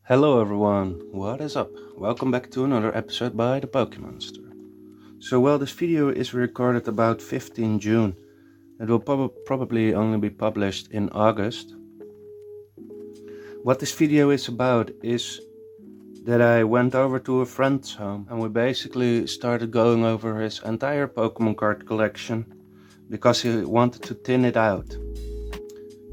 Hello everyone, what is up? Welcome back to another episode by the Pokemonster. So this video is recorded about 15 June. It will probably only be published in August. What this video is about is that I went over to a friend's home and we basically started going over his entire Pokemon card collection because he wanted to thin it out.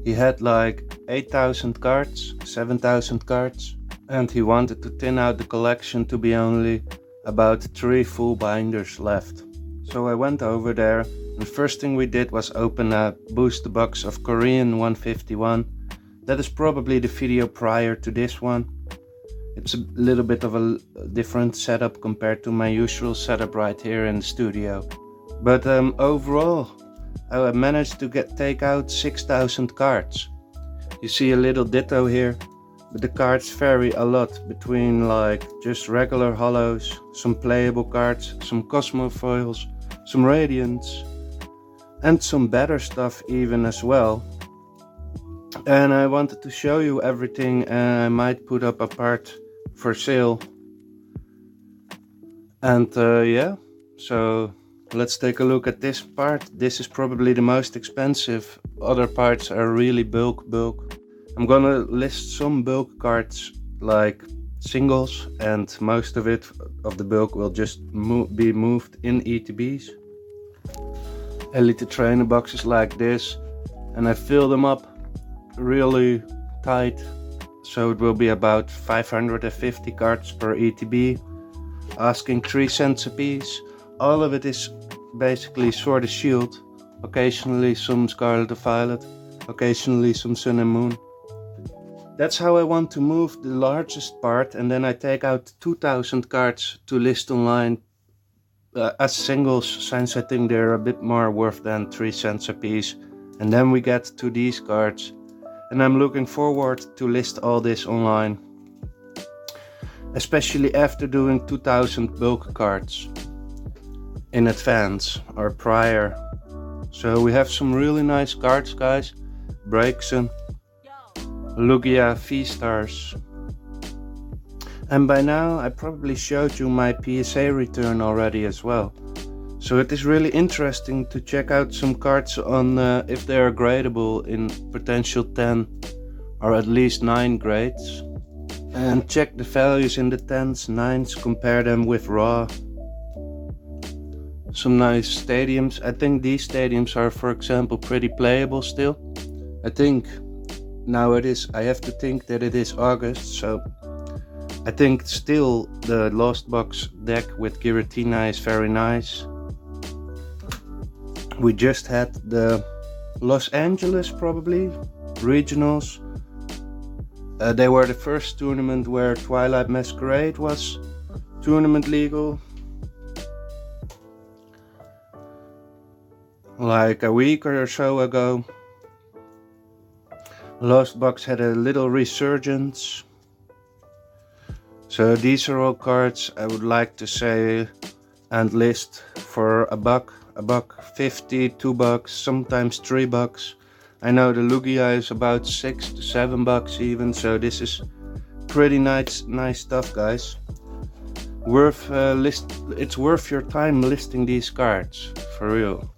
He had like 8,000 cards, 7,000 cards. And he wanted to thin out the collection to be only about 3 full binders left. So I went over there and the first thing we did was open a booster box of Korean 151. That is probably the video prior to this one. It's a little bit of a different setup compared to my usual setup right here in the studio. But overall I managed to take out 6,000 cards. You see a little ditto here. But the cards vary a lot between like just regular hollows, some playable cards, some Cosmofoils, some Radiants, and some better stuff even as well. And I wanted to show you everything, and I might put up a part for sale. And yeah, so let's take a look at this part. This is probably the most expensive. Other parts are really bulk. I'm gonna list some bulk cards like singles, and most of the bulk will just be moved in ETBs. Elite trainer boxes like this, and I fill them up really tight, so it will be about 550 cards per ETB, asking 3 cents a piece. All of it is basically Sword and Shield, occasionally some Scarlet and Violet, occasionally some Sun and Moon. That's how I want to move the largest part, and then I take out 2,000 cards to list online as singles, since I think they're a bit more worth than 3 cents a piece. And then we get to these cards, and I'm looking forward to list all this online, especially after doing 2,000 bulk cards in advance or prior. So we have some really nice cards, guys. Braixen, Lugia V-Stars. And by now I probably showed you my PSA return already as well. So it is really interesting to check out some cards on if they are gradable in potential 10 or at least 9 grades. And check the values in the 10s, 9s, compare them with raw. Some nice stadiums. I think these stadiums are, for example, pretty playable still. I think now I have to think that it is August, so I think still the Lost Box deck with Giratina is very nice. We just had the Los Angeles probably regionals. They were the first tournament where Twilight Masquerade was tournament legal. Like a week or so ago. Lost Box had a little resurgence. So these are all cards I would like to say and list for $1, $1.50, $2, sometimes $3. I know the Lugia is about $6 to $7 even, so this is pretty nice stuff, guys. It's worth your time listing these cards, for real.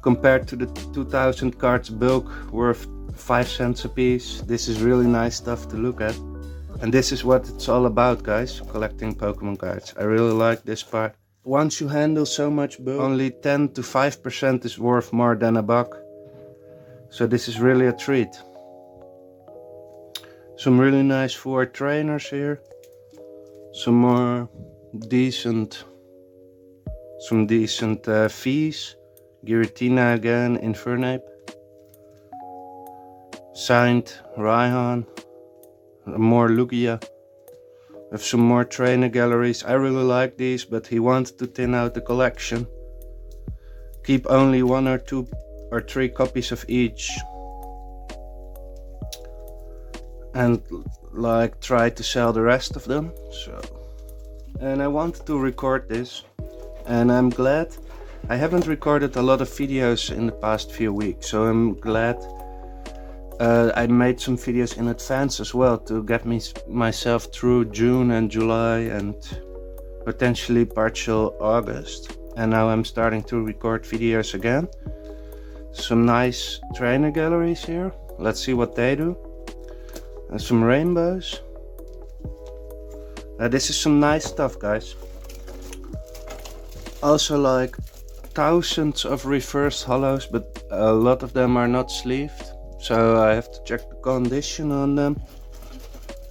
Compared to the 2,000 cards bulk worth 5 cents a piece, this is really nice stuff to look at. And this is what it's all about, guys, collecting Pokemon cards. I really like this part. Once you handle so much bulk, only 10 to 5% is worth more than $1. So this is really a treat. Some really nice 4 trainers here. Some more decent fees. Giratina again, Infernape. Signed Raihan. More Lugia. We have some more trainer galleries. I really like these, but he wanted to thin out the collection. Keep only 1 or 2 or 3 copies of each. And like try to sell the rest of them. And I wanted to record this, and I'm glad. I haven't recorded a lot of videos in the past few weeks, so I'm glad I made some videos in advance as well to get myself through June and July and potentially partial August. And now I'm starting to record videos again. Some nice trainer galleries here. Let's see what they do. And some rainbows. This is some nice stuff, guys. Also like thousands of reverse hollows, but a lot of them are not sleeved. So I have to check the condition on them.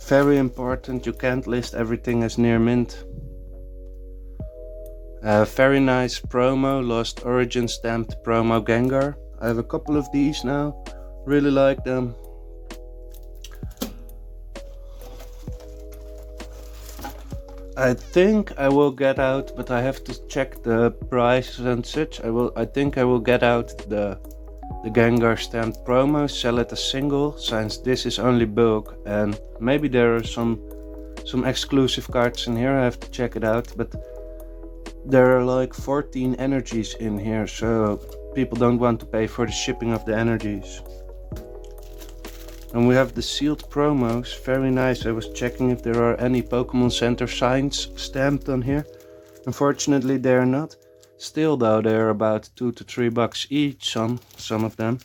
Very important, you can't list everything as near mint. Very nice promo, Lost Origin stamped promo Gengar. I have a couple of these now, really like them. I think I will get out, but I have to check the prices and such. I think I will get out the Gengar stamped promo, sell it as single, since this is only bulk, and maybe there are some exclusive cards in here. I have to check it out, but there are like 14 energies in here, so people don't want to pay for the shipping of the energies. And we have the sealed promos, very nice. I was checking if there are any Pokemon Center signs stamped on here. Unfortunately they are not. Still though, they're about $2 to $3 each, some of them.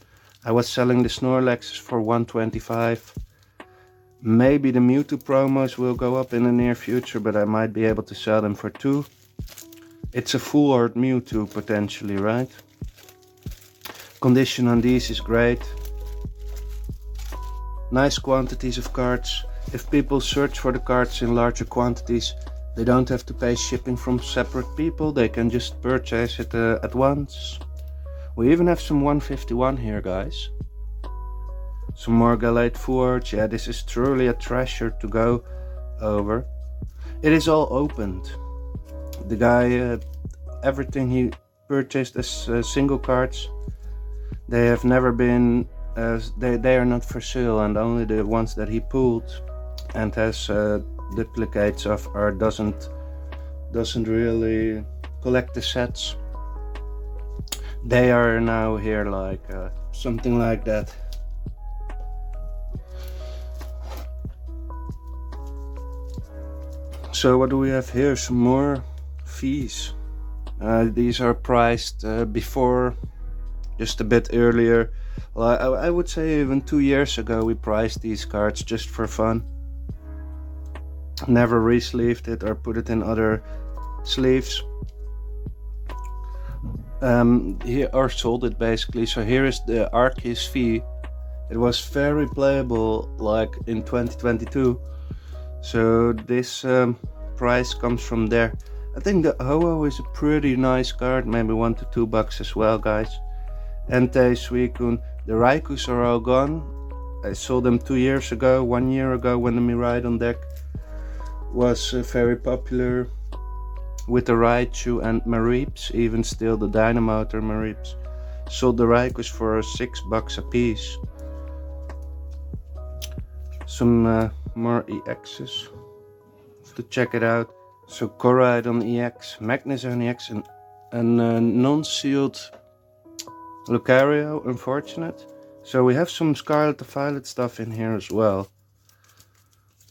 I was selling the Snorlaxes for $1.25. Maybe the Mewtwo promos will go up in the near future, but I might be able to sell them for $2. It's a full art Mewtwo potentially, right? Condition on these is great. Nice quantities of cards. If people search for the cards in larger quantities, they don't have to pay shipping from separate people. They can just purchase it at once. We even have some 151 here, guys. Some more Galate Forge. Yeah, this is truly a treasure to go over. It is all opened. The guy, everything he purchased as single cards, they have never been, they are not for sale, and only the ones that he pulled and has duplicates of or doesn't really collect the sets. They are now here, like something like that. So what do we have here? Some more fees. These are priced before, just a bit earlier. Well, I would say even 2 years ago we priced these cards just for fun. Never re-sleeved it or put it in other sleeves. Here, or sold it basically. So here is the Arceus fee. It was very playable like in 2022. So this price comes from there. I think the Ho-Oh is a pretty nice card, maybe $1 to $2 as well, guys. Entei, Suicune, the Raikus are all gone. I sold them 2 years ago, 1 year ago when the Miraidon deck was very popular. With the Raichu and Mareeps, even still the Dynamotor Mareeps. Sold the Raikus for $6 a piece. Some more EXs to check it out. So Koraidon EX, Magnezone EX, and non-sealed Lucario, unfortunate. So we have some Scarlet to Violet stuff in here as well.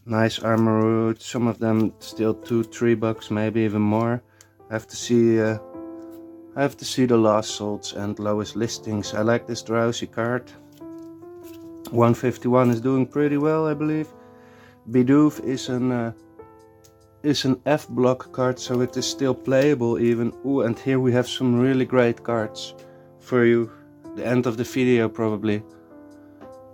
Nice Armarouge, some of them still $2 to $3, maybe even more. I have to see the last solds and lowest listings. I like this Drowsy card. 151 is doing pretty well, I believe. Bidoof is an F block card, so it is still playable even. Ooh, and here we have some really great cards for you. The end of the video probably.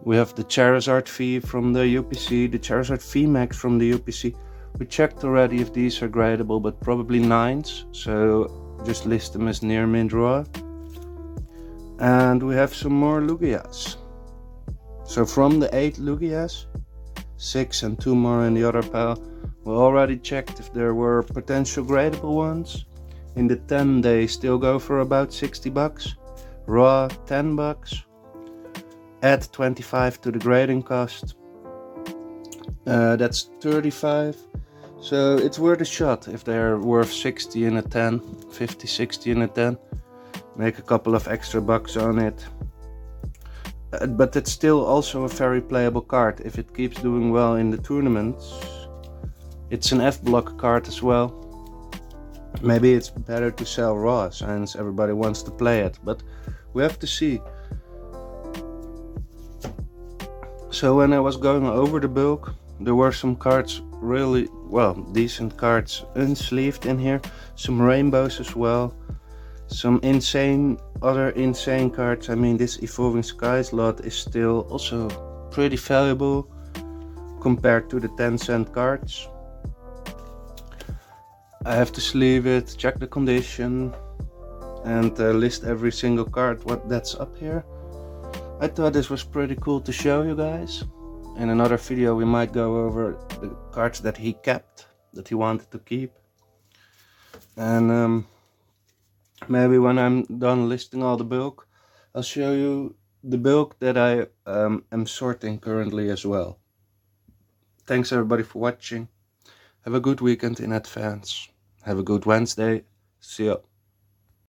We have the Charizard V from the UPC, the Charizard VMAX from the UPC. We checked already if these are gradable, but probably 9s, so just list them as near mint raw. And we have some more Lugias. So from the 8 Lugias, 6 and 2 more in the other pile. We already checked if there were potential gradable ones. In the 10 they still go for about $60. Raw $10. Add 25 to the grading cost. That's 35. So it's worth a shot if they're worth 60 in a 10, 50, 60 in a 10. Make a couple of extra bucks on it. but it's still also a very playable card. If it keeps doing well in the tournaments, it's an F block card as well. Maybe it's better to sell raw since everybody wants to play it, but we have to see. So when I was going over the bulk, there were some cards, really, well, decent cards unsleeved in here. Some rainbows as well. Some other insane cards. I mean, this Evolving Skies lot is still also pretty valuable compared to the 10-cent cards. I have to sleeve it, check the condition, and list every single card what that's up here. I thought this was pretty cool to show you guys. In another video we might go over the cards that he kept, that he wanted to keep. And maybe when I'm done listing all the bulk, I'll show you the bulk that I am sorting currently as well. Thanks everybody for watching. Have a good weekend in advance. Have a good Wednesday. See ya.